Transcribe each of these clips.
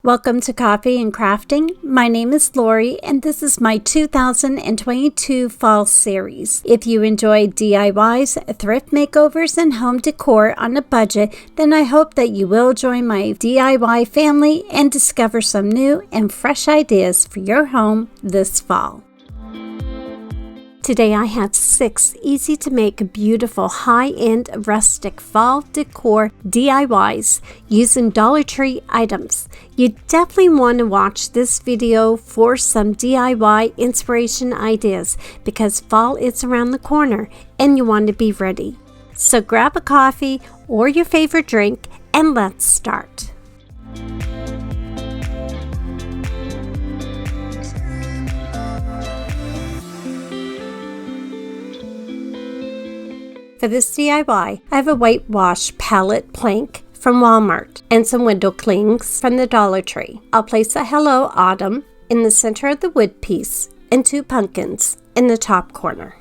Welcome to Coffee and Crafting. My name is Lori and this is my 2022 fall series. If you enjoy DIYs, thrift makeovers, and home decor on a budget, then I hope that you will join my DIY family and discover some new and fresh ideas for your home this fall. Today I have 6 easy to make beautiful high-end rustic fall decor DIYs using Dollar Tree items. You definitely want to watch this video for some DIY inspiration ideas because fall is around the corner and you want to be ready. So grab a coffee or your favorite drink and let's start. For this DIY, I have a whitewash palette plank from Walmart and some window clings from the Dollar Tree. I'll place a Hello Autumn in the center of the wood piece and 2 pumpkins in the top corner.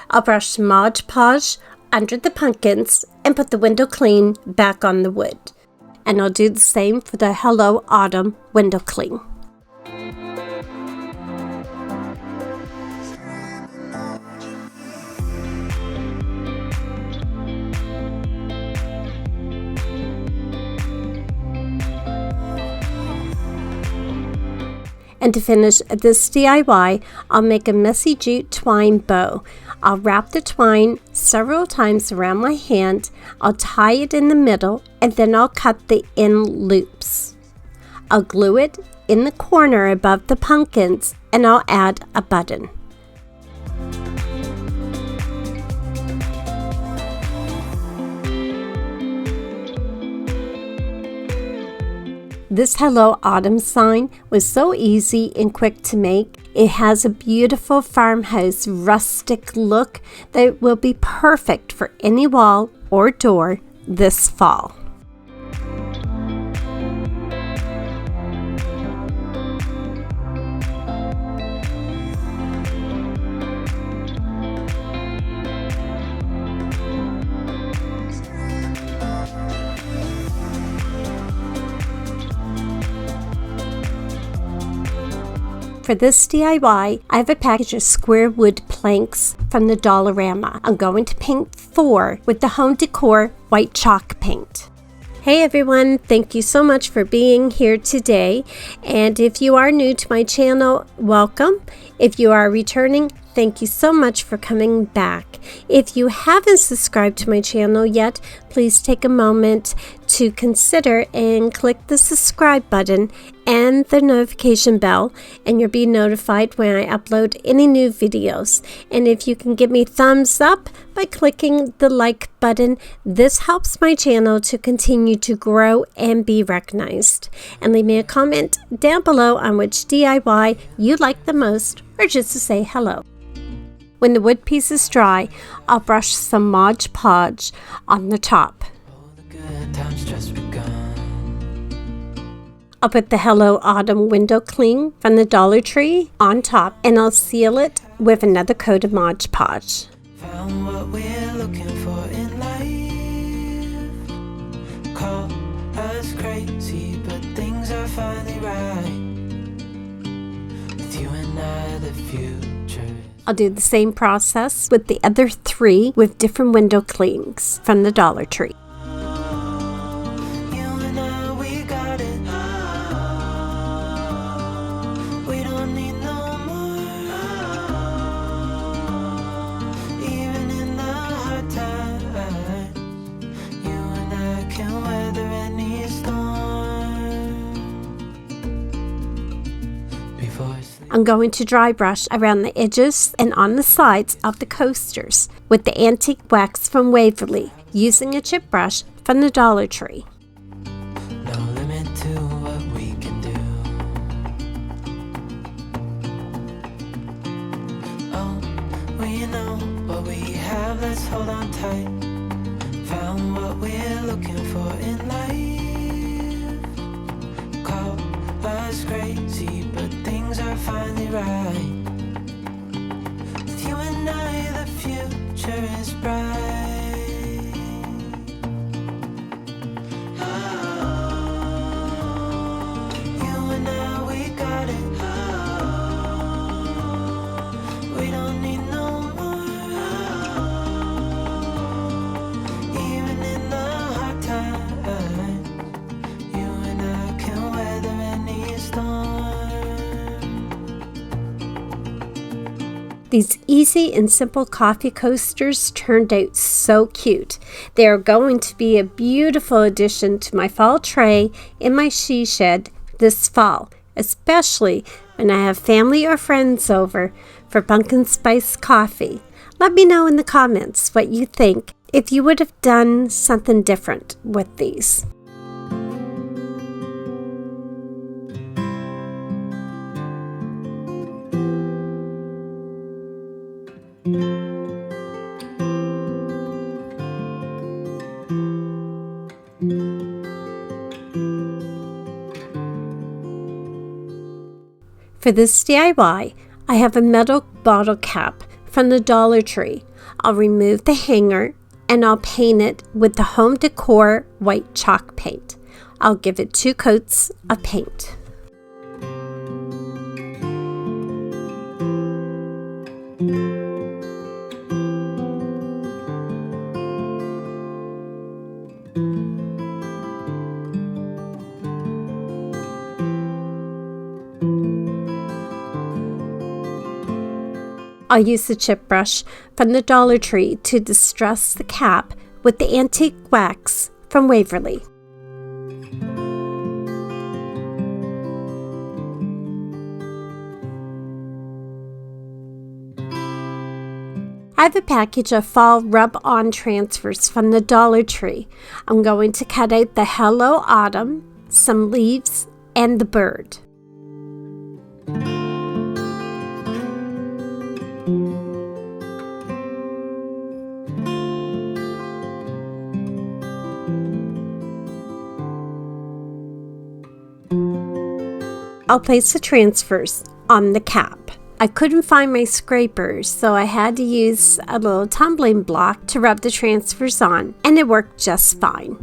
I'll brush some Mod Podge under the pumpkins and put the window cling back on the wood. And I'll do the same for the Hello Autumn window cling. And to finish this DIY, I'll make a messy jute twine bow. I'll wrap the twine several times around my hand, I'll tie it in the middle, and then I'll cut the end loops. I'll glue it in the corner above the pumpkins, and I'll add a button. This Hello Autumn sign was so easy and quick to make. It has a beautiful farmhouse rustic look that will be perfect for any wall or door this fall. For this DIY, I have a package of square wood planks from the Dollarama. I'm going to paint 4 with the Home Decor white chalk paint. Hey everyone, thank you so much for being here today. And if you are new to my channel, welcome. If you are returning, thank you so much for coming back. If you haven't subscribed to my channel yet, please take a moment to consider and click the subscribe button and the notification bell, and you'll be notified when I upload any new videos. And if you can give me thumbs up by clicking the like button, this helps my channel to continue to grow and be recognized. And leave me a comment down below on which DIY you like the most, or just to say hello. When the wood piece is dry, I'll brush some Mod Podge on the top. I'll put the Hello Autumn window cling from the Dollar Tree on top, and I'll seal it with another coat of Mod Podge. Found what we're looking for in life. Call us crazy, but things are finally right. With you and I, the future. I'll do the same process with the other 3 with different window clings from the Dollar Tree. I'm going to dry brush around the edges and on the sides of the coasters with the antique wax from Waverly using a chip brush from the Dollar Tree. No limit to what we can do. Oh, we know what we have, let's hold on tight. Found what we're looking for in life. Call us crazy, but things are finally right. With you and I, the future is bright. Oh. These easy and simple coffee coasters turned out so cute. They are going to be a beautiful addition to my fall tray in my she shed this fall, especially when I have family or friends over for pumpkin spice coffee. Let me know in the comments what you think if you would have done something different with these. For this DIY, I have a metal bottle cap from the Dollar Tree. I'll remove the hanger and I'll paint it with the Home Decor white chalk paint. I'll give it 2 coats of paint. I'll use the chip brush from the Dollar Tree to distress the cap with the antique wax from Waverly. I have a package of fall rub-on transfers from the Dollar Tree. I'm going to cut out the Hello Autumn, some leaves, and the bird. I'll place the transfers on the cap. I couldn't find my scrapers, so I had to use a little tumbling block to rub the transfers on, and it worked just fine.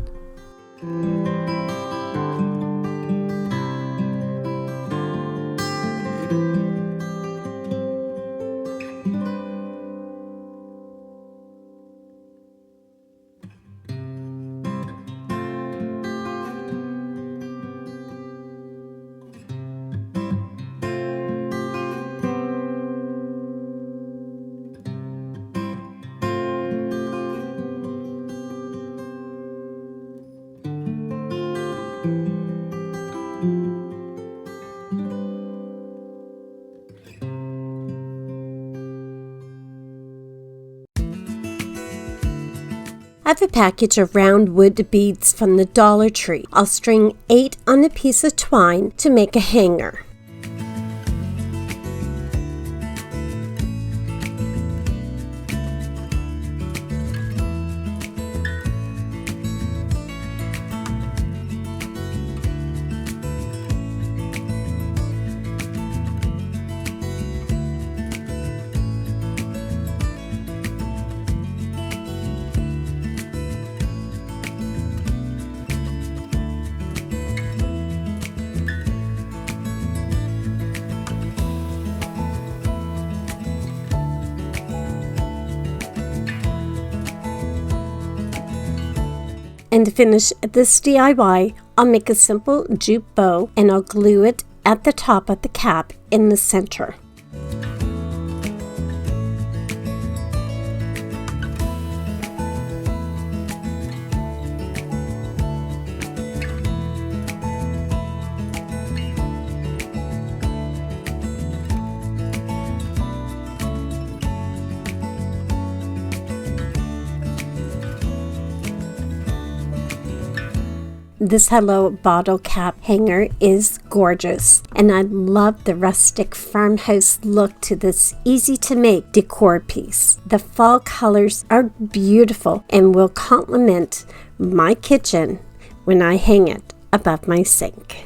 I have a package of round wood beads from the Dollar Tree. I'll string 8 on a piece of twine to make a hanger. And to finish this DIY, I'll make a simple jute bow and I'll glue it at the top of the cap in the center. This Hello bottle cap hanger is gorgeous, and I love the rustic farmhouse look to this easy to make decor piece. The fall colors are beautiful and will complement my kitchen when I hang it above my sink.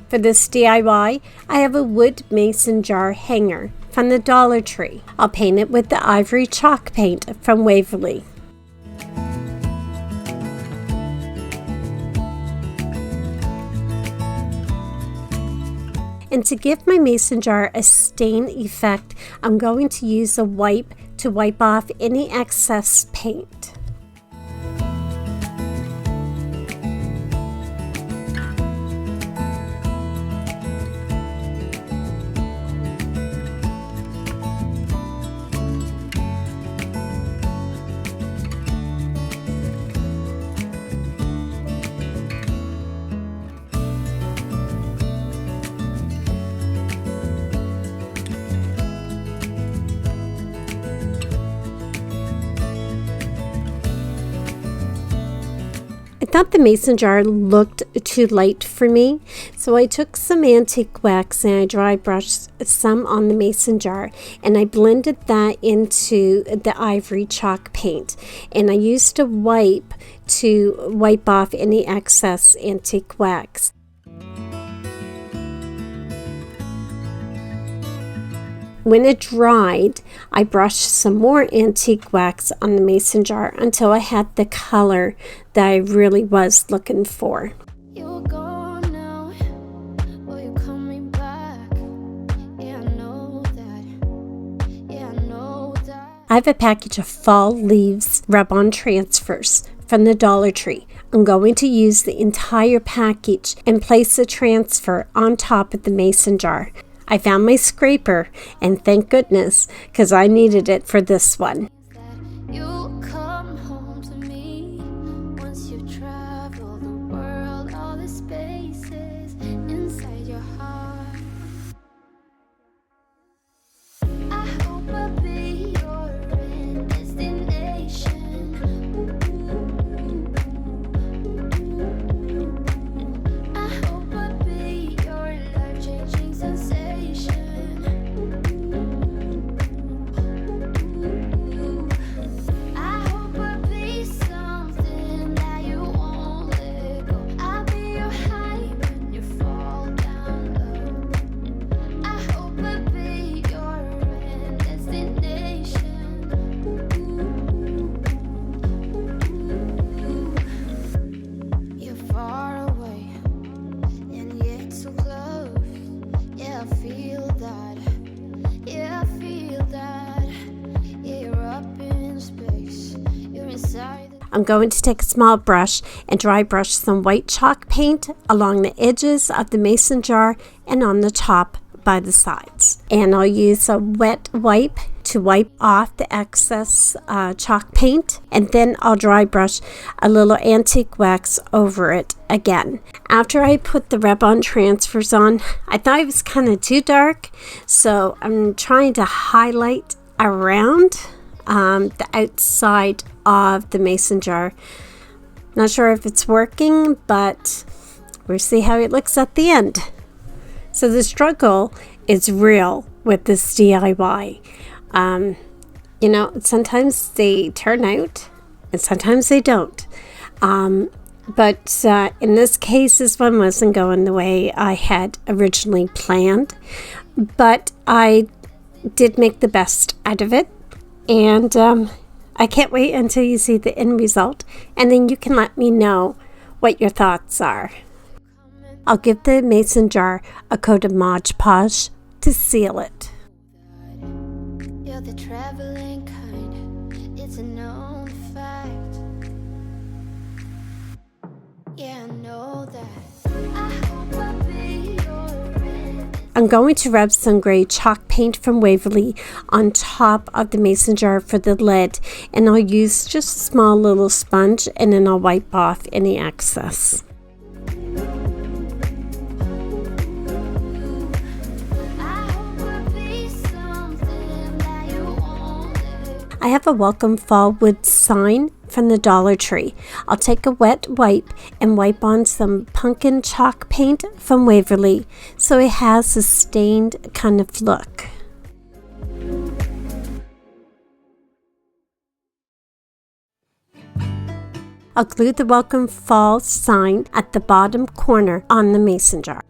For this DIY, I have a wood mason jar hanger from the Dollar Tree. I'll paint it with the ivory chalk paint from Waverly. And to give my mason jar a stain effect, I'm going to use a wipe to wipe off any excess paint. I thought the mason jar looked too light for me, so I took some antique wax and I dry brushed some on the mason jar, and I blended that into the ivory chalk paint, and I used a wipe to wipe off any excess antique wax. When it dried, I brushed some more antique wax on the mason jar until I had the color that I really was looking for. You're gone now, will you coming back? Yeah, I know that. Yeah, I know that. I have a package of fall leaves rub-on transfers from the Dollar Tree. I'm going to use the entire package and place the transfer on top of the mason jar. I found my scraper, and thank goodness, because I needed it for this one. You'll come home to me once you travel the world, all the spaces inside your heart. I hope I'll be your end destination. I hope I'll be your life-changing sensation. I'm going to take a small brush and dry brush some white chalk paint along the edges of the mason jar and on the top by the sides. And I'll use a wet wipe to wipe off the excess chalk paint, and then I'll dry brush a little antique wax over it again. After I put the rub-on transfers on, I thought it was kind of too dark, so I'm trying to highlight around the outside of the mason jar. Not sure if it's working, but we'll see how it looks at the end. So the struggle is real with this DIY. You know, sometimes they turn out and sometimes they don't. But in this case, this one wasn't going the way I had originally planned. But I did make the best out of it. And I can't wait until you see the end result, and then you can let me know what your thoughts are. I'll give the mason jar a coat of Mod Podge to seal it. You're the traveling kind, it's a known fact. Yeah, I know that. I hope I'll be your end. I'm going to rub some gray chalk paint from Waverly on top of the mason jar for the lid, and I'll use just a small little sponge, and then I'll wipe off any excess. I have a welcome fall wood sign from the Dollar Tree. I'll take a wet wipe and wipe on some pumpkin chalk paint from Waverly so it has a stained kind of look. I'll glue the welcome fall sign at the bottom corner on the mason jar.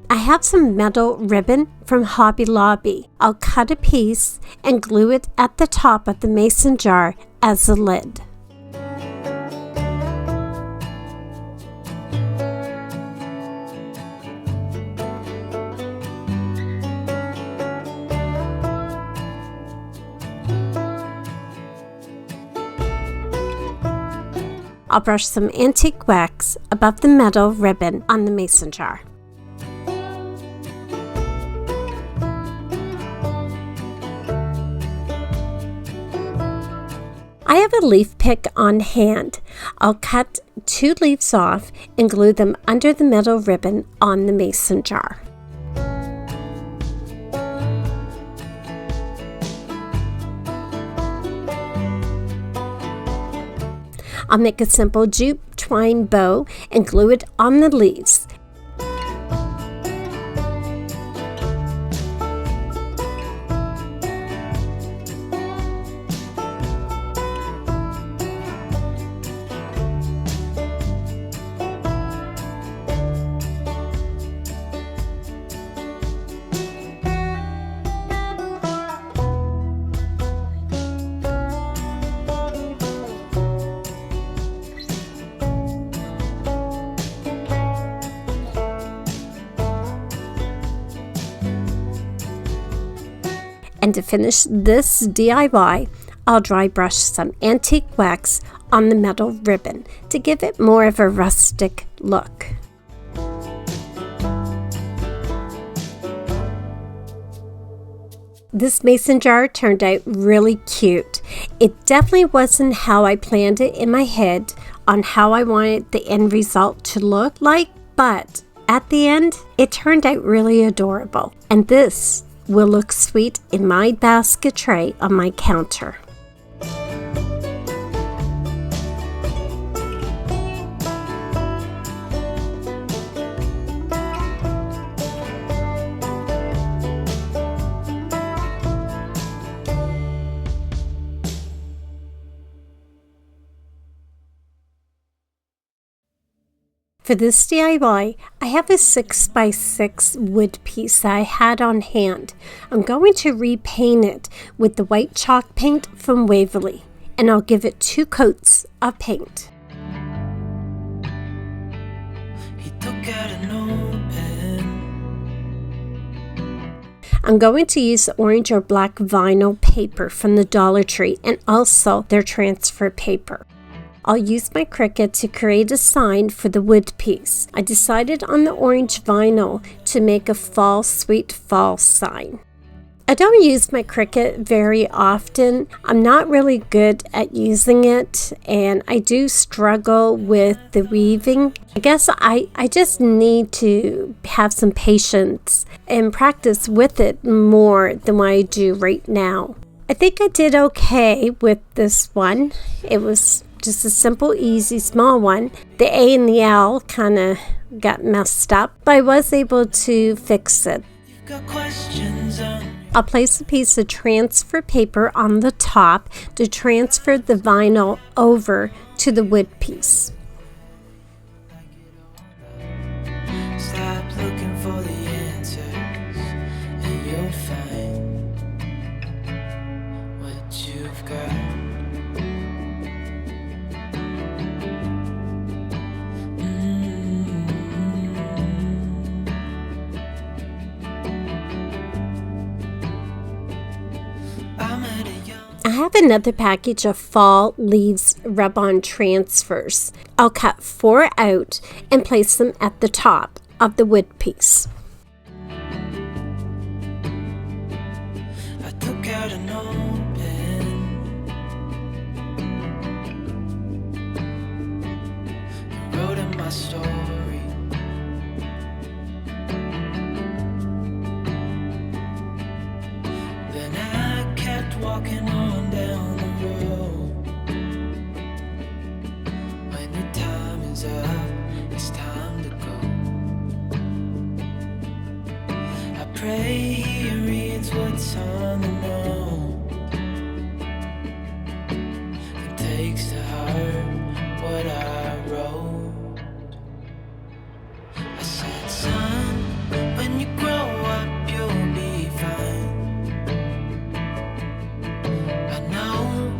I have some metal ribbon from Hobby Lobby. I'll cut a piece and glue it at the top of the mason jar as a lid. I'll brush some antique wax above the metal ribbon on the mason jar. I have a leaf pick on hand. I'll cut 2 leaves off and glue them under the metal ribbon on the mason jar. I'll make a simple jute twine bow and glue it on the leaves. And to finish this DIY, I'll dry brush some antique wax on the metal ribbon to give it more of a rustic look. This mason jar turned out really cute. It definitely wasn't how I planned it in my head on how I wanted the end result to look like, but at the end, it turned out really adorable. And this will look sweet in my basket tray on my counter. For this DIY, I have a 6x6 wood piece that I had on hand. I'm going to repaint it with the white chalk paint from Waverly, and I'll give it 2 coats of paint. He took out a notepad. I'm going to use orange or black vinyl paper from the Dollar Tree and also their transfer paper. I'll use my Cricut to create a sign for the wood piece. I decided on the orange vinyl to make a fall, sweet fall sign. I don't use my Cricut very often. I'm not really good at using it, and I do struggle with the weaving. I guess I just need to have some patience and practice with it more than what I do right now. I think I did okay with this one. It was just a simple, easy, small one. The A and the L kind of got messed up, but I was able to fix it. You've got questions on. I'll place a piece of transfer paper on the top to transfer the vinyl over to the wood piece. Stop looking for the answers, and you'll find what you've got. I have another package of fall leaves rub-on transfers. I'll cut 4 out and place them at the top of the wood piece. I took out a notepad. And wrote in my story. Then I kept walking on down the road. When your time is up, it's time to go. I pray he reads what's on the note and takes to heart what I wrote. I said, son, when you grow up, you'll be fine. I know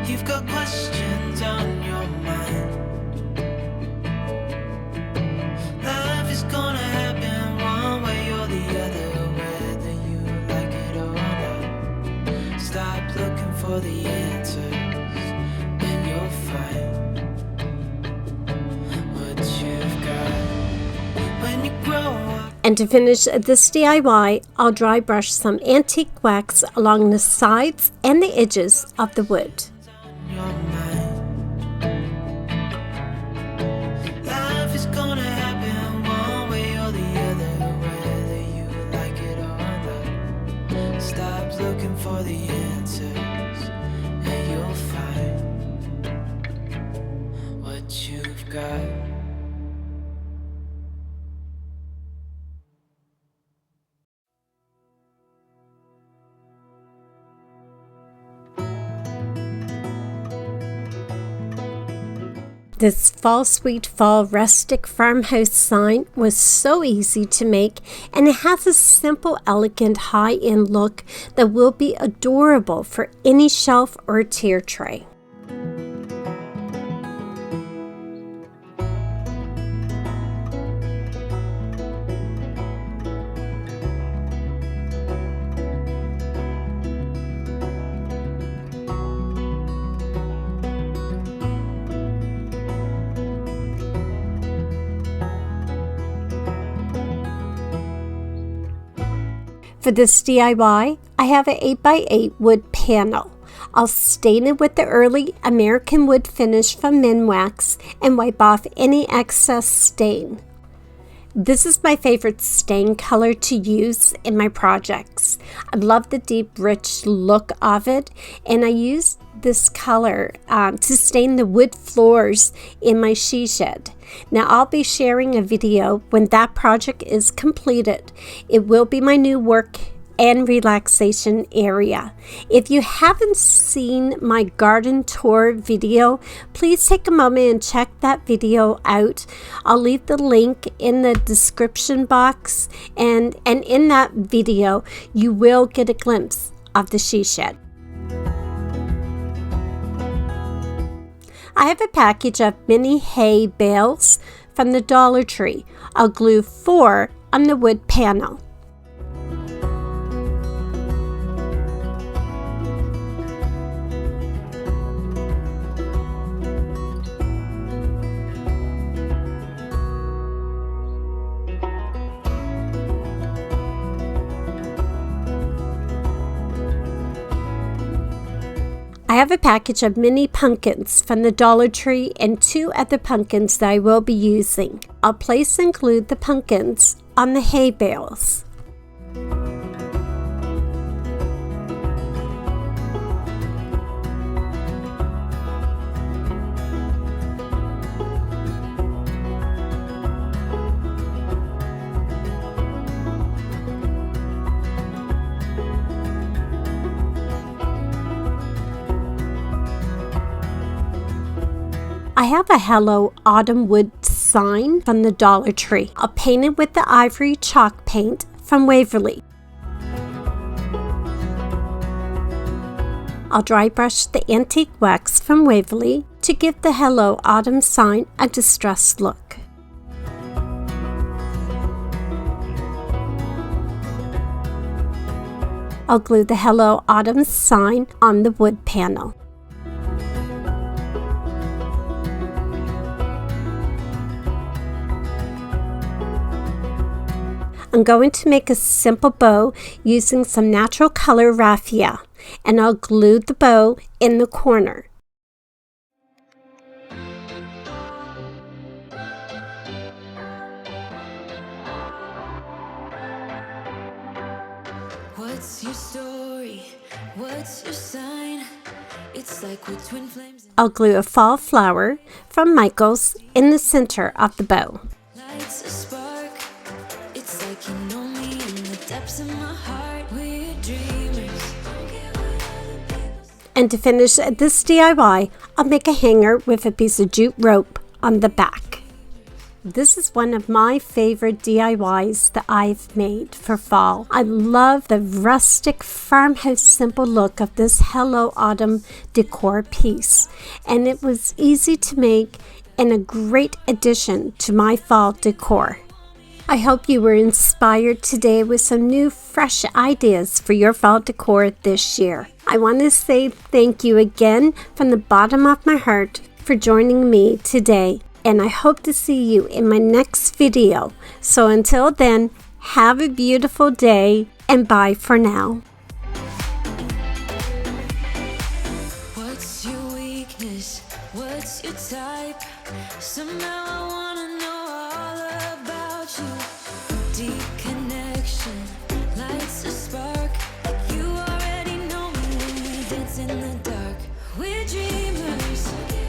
you've got questions on your mind. Life is gonna happen one way or the other, whether you like it or not. Stop looking for the answers, and you'll find And to finish this DIY, I'll dry brush some antique wax along the sides and the edges of the wood. Your mind. Life is gonna happen one way or the other, whether you like it or not. Stop looking for the answers, and you'll find what you've got. This Fall Sweet Fall rustic farmhouse sign was so easy to make, and it has a simple, elegant, high-end look that will be adorable for any shelf or tier tray. For this DIY, I have an 8x8 wood panel. I'll stain it with the early American wood finish from Minwax and wipe off any excess stain. This is my favorite stain color to use in my projects. I love the deep, rich look of it, and I use this color to stain the wood floors in my she shed. Now I'll be sharing a video when that project is completed. It will be my new work and relaxation area. If you haven't seen my garden tour video, please take a moment and check that video out. I'll leave the link in the description box, and in that video you will get a glimpse of the she shed. I have a package of mini hay bales from the Dollar Tree. I'll glue 4 on the wood panel. I have a package of mini pumpkins from the Dollar Tree and 2 other pumpkins that I will be using. I'll place and glue the pumpkins on the hay bales. I have a Hello Autumn Wood sign from the Dollar Tree. I'll paint it with the ivory chalk paint from Waverly. I'll dry brush the antique wax from Waverly to give the Hello Autumn sign a distressed look. I'll glue the Hello Autumn sign on the wood panel. I'm going to make a simple bow using some natural color raffia, and I'll glue the bow in the corner. What's your story? What's your sign? It's like we're twin flames. I'll glue a fall flower from Michael's in the center of the bow. Lights a spark. It's like you know me in the depths of my heart. We're dreamers. And to finish this DIY, I'll make a hanger with a piece of jute rope on the back. This is one of my favorite DIYs that I've made for fall. I love the rustic farmhouse simple look of this Hello Autumn decor piece, and it was easy to make and a great addition to my fall decor. I hope you were inspired today with some new fresh ideas for your fall decor this year. I want to say thank you again from the bottom of my heart for joining me today, and I hope to see you in my next video. So until then, Have a beautiful day, and bye for now. What's your weakness? What's your type? Somehow I wanna know all about you. Deep connection lights a spark. You already know me when we dance in the dark. We're dreamers.